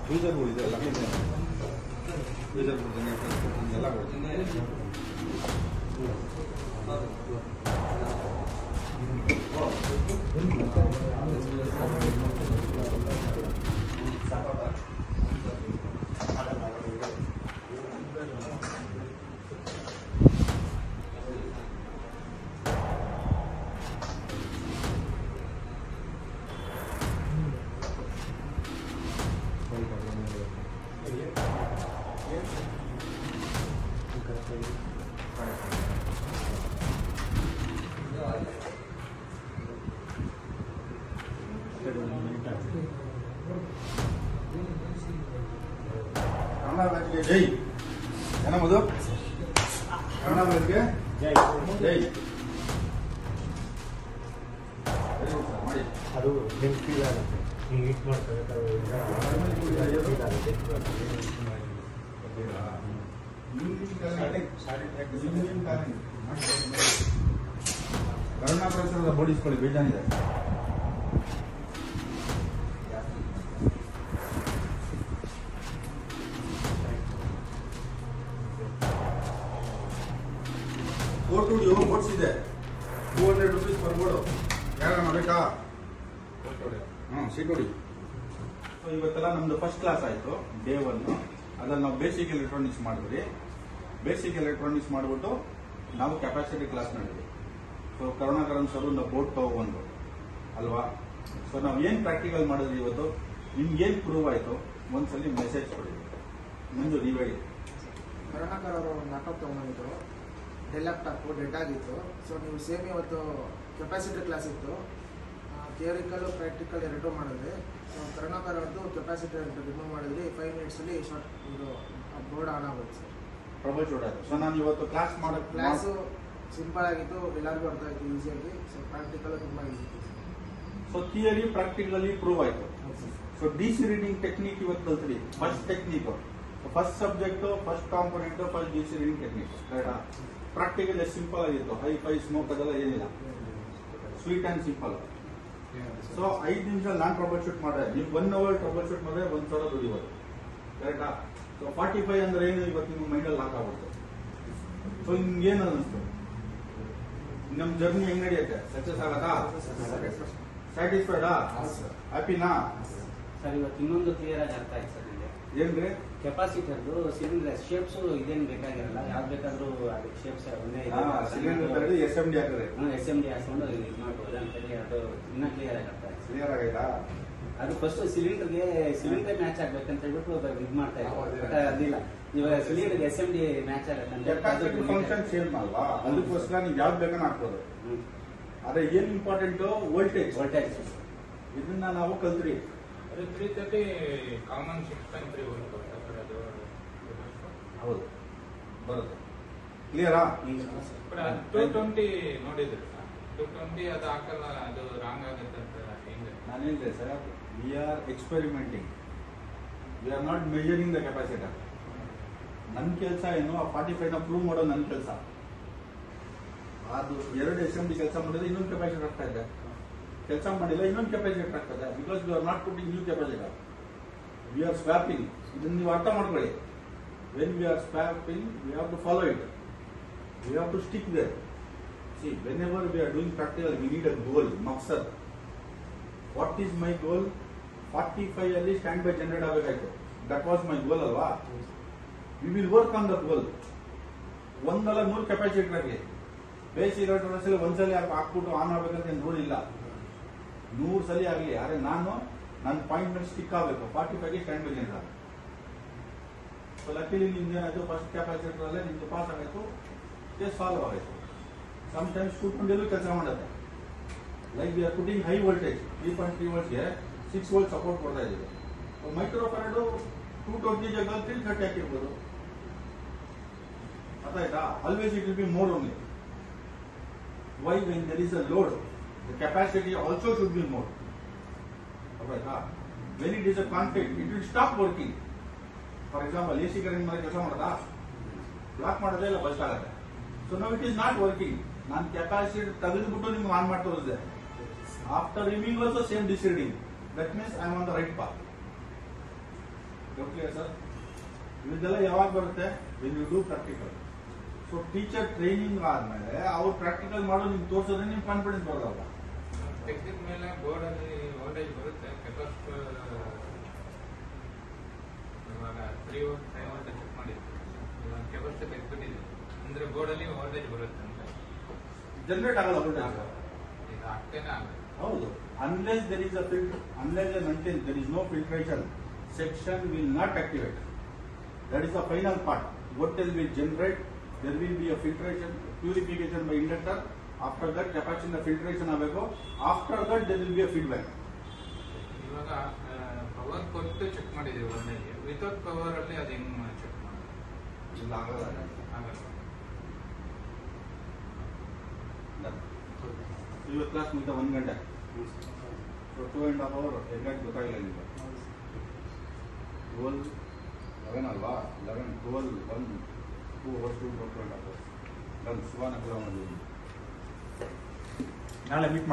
ಬೀಜಗಳು ಇದೆ ಎಲ್ಲ ಬೀಜಗಳು ಎಲ್ಲ ಜೈ ಏನಮ್ಮದು ಕನ್ನಡ ಬ್ಯಾಚ್ಗೆ ಜೈ ಜೈ ಮಾಡಿ ಅದು ನಿಮ್ ಫೀಲ್ ಆಗುತ್ತೆ ನೀವು ಹಿಟ್ ಮಾಡ್ತಾರೆ ಕರೋನಾ ಪರಿಸರದ ಬೋಡಿಸ್ಕೊಳ್ಳಿ ಬೇಜಾನಿದೆ ಬೋರ್ಡ್ಸ್ ಇದೆ 200 rupees ಪರ್ ಬೋರ್ಡ್ ಯಾರನ್ನ ಬೇಕಾ ಸೀಟ್ ಹೊಡಿ. ಇವತ್ತೆಲ್ಲ ನಮ್ದು ಫಸ್ಟ್ ಕ್ಲಾಸ್ ಆಯ್ತು ಡೇ 1 ಅದ್ರಲ್ಲಿ ನಾವು ಬೇಸಿಕ್ ಎಲೆಕ್ಟ್ರಾನಿಕ್ಸ್ ಮಾಡಿದ್ವಿ. ಬೇಸಿಕ್ ಎಲೆಕ್ಟ್ರಾನಿಕ್ಸ್ ಮಾಡಿಬಿಟ್ಟು ನಾವು ಕೆಪಾಸಿಟಿ ಕ್ಲಾಸ್ ಮಾಡಿದ್ವಿ. ಸೊ ಕರುಣಾಕರನ್ ಸರ್ ನಾವು ಬೋರ್ಡ್ ತಗೊಬಂದು ಅಲ್ವಾ. ಸೊ ನಾವು ಏನ್ ಪ್ರಾಕ್ಟಿಕಲ್ ಮಾಡಿದ್ವಿ ಇವತ್ತು ನಿಮ್ಗೆ ಏನ್ ಪ್ರೂವ್ ಆಯ್ತು ಒಂದ್ಸಲಿ ಮೆಸೇಜ್ ಕೊಡಿ. ಮುಂದೆ ನೀವು ಹೇಳಿ. ಕರುಣಾಕರ್ ಅವರು ಒಂದು ಲ್ಯಾಪ್ಟಾಪ್ ತಗೊಂಡಿದ್ರು, ಡೆಲ್ ಲ್ಯಾಪ್ಟಾಪ್ ಡೆಡ್ ಆಗಿತ್ತು. ಸೊ ನೀವು ಸೇಮ್ ಇವತ್ತು ಕೆಪಾಸಿಟಿ ಕ್ಲಾಸ್ ಇತ್ತು, ಥಿಯರಿಕಲ್ ಪ್ರಾಕ್ಟಿಕಲ್ ಎರಡೂ ಮಾಡಿದ್ವಿ. ಸೊ ಕರುಣಾಕರ್ ಅವ್ರದ್ದು ಕೆಪಾಸಿಟಿ ರಿಮೂವ್ ಮಾಡಿದ್ವಿ. 5 minutes ಶಾರ್ಟ್ ಇದು ಬೋರ್ಡ್ ಆನ್ ಆಗುತ್ತೆ ಸರ್. ಪ್ರಭು ಚೂಡಾಯ್ತು. ಸೊ ನಾನು ಇವತ್ತು ಕ್ಲಾಸ್ ಮಾಡೋ ಕ್ಲಾಸು ಸಿಂಪಲ್ ಆಗಿತ್ತು, ಎಲ್ಲರಿಗೂ ಅರ್ಥ ಆಯ್ತು ಈಸಿಯಾಗಿ. ಸೊ ಪ್ರಾಕ್ಟಿಕಲ್ ತುಂಬಾ ಈಸಿ ಇತ್ತು. ಸೊ ಥಿಯರಿ ಪ್ರಾಕ್ಟಿಕಲಿ ಪ್ರೂವ್ ಆಯ್ತು. ಸೊ ಡಿಸಿ ರೀಡಿಂಗ್ ಟೆಕ್ನಿಕ್ ಇವತ್ತು ಕಲ್ತ್ರಿ. First technique, first subject, first component, first DC reading technique. Practical ಎಷ್ಟು ಸಿಂಪಲ್ ಆಗಿತ್ತು. ಹೈ ಫೈ ಸ್ಮೋಕ್ ಅದೆಲ್ಲ ಏನಿಲ್ಲ, ಸ್ವೀಟ್ ಅಂಡ್ ಸಿಂಪಲ್. ಸೊ 5 ನಿಮಿಷ ನಾನು ಟ್ರಬಲ್ ಶೂಟ್ ಮಾಡಿದೆ, ನೀವು 1 hour ಟ್ರಬಲ್ ಶೂಟ್ ಮಾಡಿದ್ರೆ 1,000 ದುಡಿಬೋದು. ಕರೆಕ್ಟಾ? ಸೊ 45 ಅಂದ್ರೆ ಏನು ಇವತ್ತು ನಿಮ್ಮ ಮೈಂಡಲ್ಲಿ ಲಾಕ್ ಆಗುತ್ತೆ. ಸೊ ನಿಮ್ಗೆ ಏನು ಅನ್ನಿಸ್ತು? ನಮ್ ಜರ್ನಿ ಹೆಂಗ್ ನಡೆಯುತ್ತೆ? ಸಕ್ಸಸ್ ಆಗತ್ತಾ? ಸ್ಯಾಟಿಸ್ಫೈಡಾ? ಹ್ಯಾಪಿನಾ? ಸರ್ ಇವತ್ತು ಇನ್ನೊಂದು ಕ್ಲಿಯರ್ ಆಗಿ ಅರ್ಥ ಆಯ್ತು ಸರ್ ನಿಮಗೆ. ಏನ್ರಿ? ಕೆಪಾಸಿಟರ್ದು ಸಿಲಿಂಡರ್ ಶೇಪ್ಸ್ ಇದೇನು ಬೇಕಾಗಿರಲ್ಲ, ಯಾವ್ದು ಬೇಕಾದ್ರೂ ಅದಕ್ಕೆ ಶೇಪ್ಸ್ ಒಂದೇ ಸಿಲಿಂಡರ್ SMD ಹಾಕಿದ್ರೆ SMD ಹಾಕೊಂಡು ಇದು ಮಾಡ್ಬೋದು ಅಂತೇಳಿ ಅದು ಇನ್ನೂ ಕ್ಲಿಯರ್ ಆಗಿ ಅರ್ಥ ಆಯ್ತು. ಕ್ಲಿಯರ್ ಆಗೈತಾ? ಅದು ಫಸ್ಟ್ ಸಿಲಿಂಡರ್ ಮ್ಯಾಚ್ ಆಗ್ಬೇಕಂತ ಹೇಳ್ಬಿಟ್ಟು ಇದು ಮಾಡ್ತಾ ಇದ್ದಾರೆ. ಅದಿಲ್ಲ, ಇವಾಗ cylinder SMD match capacity function same ಅಲ್ವಾ, ಅದಕ್ಕೋಸ್ಕರ ನೀವು ಯಾವ್ದು ಬೇಕಾದ್ರೆ ಹಾಕ್ಬೋದು. ಆದ್ರೆ ಏನ್ ಇಂಪಾರ್ಟೆಂಟ್? ವೋಲ್ಟೇಜ್. ಇದನ್ನ ನಾವು ಕಲ್ತ್ರಿ. 330 ಕಾಮನ್ 6.3 ಹೌದು ಬರುತ್ತೆ. ಕ್ಲಿಯರಾ? 220 ನೋಡಿದ್ರಿ ಸರ್, 220 ಅದು ಹಾಕಲ್ಲ, ಅದು ರಾಂಗ್ ಆಗುತ್ತೆ ಅಂತ ಹೆಂಗೆ? ನಾನು ಹೇಳಿದೆ sir, we are experimenting, V are not measuring the capacitor. ನನ್ನ ಕೆಲಸ ಏನು, ಆ 45 ನ ಪ್ರೂವ್ ಮಾಡೋದು ನನ್ನ ಕೆಲಸ. ಅದು 2 SMD ಕೆಲಸ ಮಾಡಿದ್ರೆ ಇನ್ನೊಂದು ಕೆಪಾಸಿಟರ್ ಆಗ್ತಾ ಇದೆ, ಕೆಲಸ ಮಾಡಿಲ್ಲ ಇನ್ನೊಂದು ಕೆಪಾಸಿಟರ್ ಆಗ್ತದೆ. Because we are not putting new capacitor, we are swapping. ಇದನ್ನು ನೀವು ಅರ್ಥ ಮಾಡ್ಕೊಳ್ಳಿ. When we are swapping we have to follow it, we have to stick there. See, whenever we are doing practical, we need a goal, maksad. What is my goal? 45 ಅಲ್ಲಿ stand by generate ಆಗಬೇಕಾಯ್ತು. That was my goal ಅಲ್ವಾ? We will work on the goal. ಒಂದಲ್ಲ 100 capacitor ಆಗಲಿ, basic electronics ಅಲ್ಲಿ ಒಂದ್ಸಲಿ ಹಾಕ್ಬಿಟ್ಟು on ಆಗ್ಬೇಕಂತ rule ಇಲ್ಲ. 100 ಸಲ ಆಗಲಿ, ಆದ್ರೆ ನಾನು ನನ್ನ ಪಾಯಿಂಟ್ ಮೇಲೆ ಸ್ಟಿಕ್ ಆಗಬೇಕು. 45 ಗೆ stand by generate. So luckily ನಿಮ್ದೇನಾಯ್ತು, ಫಸ್ಟ್ ಕೆಪಾಸಿಟರ್ ಅಲ್ಲೇ ನಿಮ್ದು ಪಾಸ್ ಆಗಾಯ್ತು, ಕೇಸ್ ಸಾಲ್ವ್ ಆಗಾಯ್ತು. ಸಮಟೈಮ್ಸ್ ಕೂತ್ಕೊಂಡೆಲ್ಲೂ ಕೆಲಸ ಮಾಡುತ್ತೆ. Like we are putting high voltage 3.3 voltsಗೆ 6 volt ಸಪೋರ್ಟ್ ಕೊಡ್ತಾ ಇದ್ದೀವಿ. ಮೈಕ್ರೋ ಫರಾಡ್ 220 ಜಾಗ 330 ಹಾಕಿರ್ಬೋದು. ಅರ್ಥಾಯ್ತಾ? Always it will be more only. Why? When there is a load, the capacity also should be more. ಅರ್ಥಾಯ್ತಾ? When it is a conflict it will stop working. For example AC current ಮೇಲೆ ಕೆಲಸ ಮಾಡೋದಾ? Block ಮಾಡೋದೇ ಇಲ್ಲ, bust ಆಗುತ್ತೆ. So now it is not working. ನಾನು capacity ತೆಗೆದುಬಿಟ್ಟು ನಿಮ್ಗೆ ಆನ್ ಮಾಡ್ತಾ ಹೋದೆ. After removing also same deciding. That means I am on the right path. Clear sir? ಇದೆಲ್ಲ ಯಾವಾಗ ಬರುತ್ತೆ? When you do practical. So teacher training ಆದ್ಮೇಲೆ ಅವ್ರು ಪ್ರಾಕ್ಟಿಕಲ್ ಮಾಡೋ ನಿಮ್ಗೆ ತೋರಿಸಿದ್ರೆ ನಿಮ್ಗೆ ಕಾನ್ಫಿಡೆನ್ಸ್ ಬರೋದಲ್ಲ. ತೆಗೆದ ಮೇಲೆ ಬೋರ್ಡ್ ಅಲ್ಲಿ ವೋಲ್ಟೇಜ್ ಬರುತ್ತೆ. ಕೆಪಾಸಿಟರ್ ಇವಾಗ 3 ವೋಲ್ಟ್ 5 ವೋಲ್ಟ್ ಚೆಕ್ ಮಾಡಿದ್ವಿ. ಇವಾಗ ಕೆಪಾಸಿಟರ್ ತೆಗೆದ್ಬಿಟ್ಟಿದೆ ಅಂದ್ರೆ ಬೋರ್ಡ್ ಅಲ್ಲಿ ವೋಲ್ಟೇಜ್ ಬರುತ್ತೆ ಅಂತ. ಜನರೇಟ್ ಆಗಲ್ಲ ವೋಲ್ಟೇಜ್. ಇದು ಆಗ್ತೇನೆ ಆಗಲ್ಲ. ಹೌದು. Unless there is a filter, unless and until there is no filtration, section will not activate. That is the final part. Voltage will generate. There will be a filtration, purification by inductor. After that, capacitor filtration ಆಗಬೇಕು. After that, there will be a feedback. ಇವಾಗ power ಕೊಟ್ಟು check ಮಾಡಿದೀವಿ voltage. Without power ಅಲ್ಲಿ ಅದು ಹೆಂಗ್ check ಮಾಡೋದು? ಇಲ್ಲ ಆಗಲ್ಲ. ಆಗಲ್ಲ. ಇವತ್ತು ಕ್ಲಾಸ್ ಮುಗಿದ 1 ಗಂಟೆ. ಸೊ 2.5 hour ಎಕ್ಸಾಕ್ಟ್ ಗೊತ್ತಾಗಿಲ್ಲ ನಿಮಗೆ. 12, 11 ಅಲ್ವಾ? 11, 12, 1, 2 hours, 2.5 hours. ನಾನು ಶಿವಾನ ನಾಳೆ ಮೀಟ್